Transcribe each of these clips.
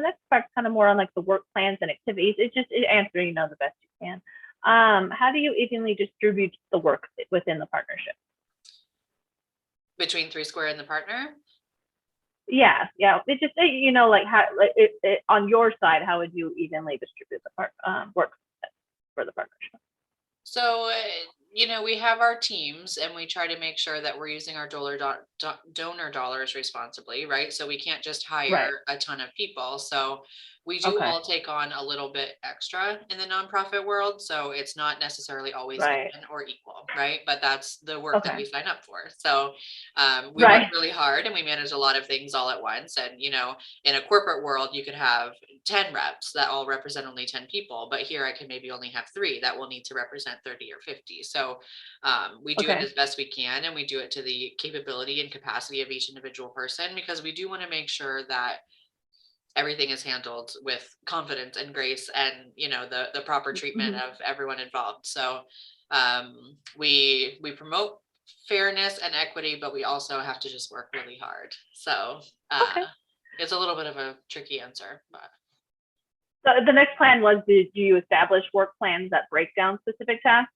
next part's kind of more on like the work plans and activities. It's just answering, the best you can. How do you evenly distribute the work within the partnership? Between Three Square and the partner? Yeah, yeah. It just, like how, like on your side, how would you evenly distribute the work for the partnership? So, we have our teams and we try to make sure that we're using our donor dollars responsibly, right? So we can't just Right. hire a ton of people. So we do Okay. all take on a little bit extra in the nonprofit world. So it's not necessarily always Right. even or equal, right? But that's the work that Okay. we sign up for. So we work Right. really hard and we manage a lot of things all at once. And, in a corporate world, you could have 10 reps that all represent only 10 people, but here I can maybe only have 3 that will need to represent 30 or 50. So we do it Okay. as best we can, and we do it to the capability and capacity of each individual person, because we do want to make sure that everything is handled with confidence and grace and, the proper treatment Mhm. of everyone involved. So we promote fairness and equity, but we also have to just work really hard. So Okay. it's a little bit of a tricky answer, but So the next plan was, do you establish work plans that break down specific tasks?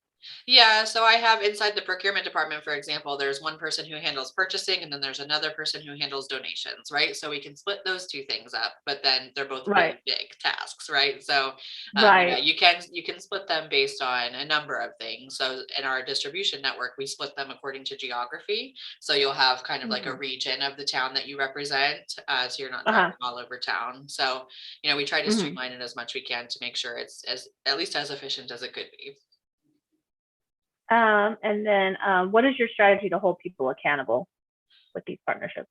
yeah, so I have inside the procurement department, for example, there's one person who handles purchasing and then there's another person who handles donations, right? So we can split those two things up, but then they're both Right. really big tasks, right? So Right. you can split them based on a number of things. So in our distribution network, we split them according to geography. So you'll have kind of like a Mhm. region of the town that you represent, so you're not Uh-huh. driving all over town. So, we try to Mhm. streamline it as much we can to make sure it's as at least as efficient as it could be. And then, what is your strategy to hold people accountable with these partnerships?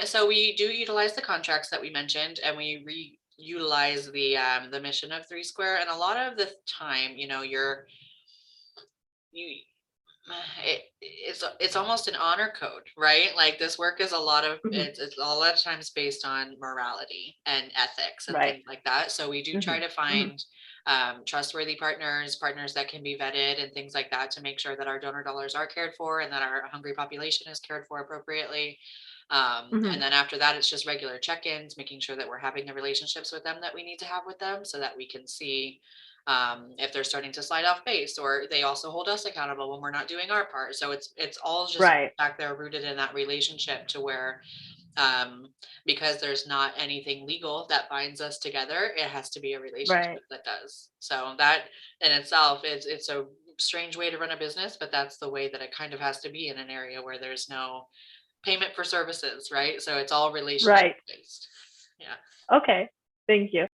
So we do utilize the contracts that we mentioned, and we utilize the mission of Three Square. And a lot of the time, you it's almost an honor code, right? Like this work is a lot of Mhm. it's a lot of times based on morality and ethics and Right. things like that. So we do try Mhm. to Mhm. find trustworthy partners that can be vetted and things like that to make sure that our donor dollars are cared for and that our hungry population is cared for appropriately. And Mhm. then after that, it's just regular check-ins, making sure that we're having the relationships with them that we need to have with them so that we can see if they're starting to slide off base, or they also hold us accountable when we're not doing our part. So it's all just Right. back there rooted in that relationship to where um, because there's not anything legal that binds us together, it has to be a Right. relationship that does. So that in itself is it's a strange way to run a business, but that's the way that it kind of has to be in an area where there's no payment for services, right? So it's all relationship Right. based. Yeah. Okay. Thank you.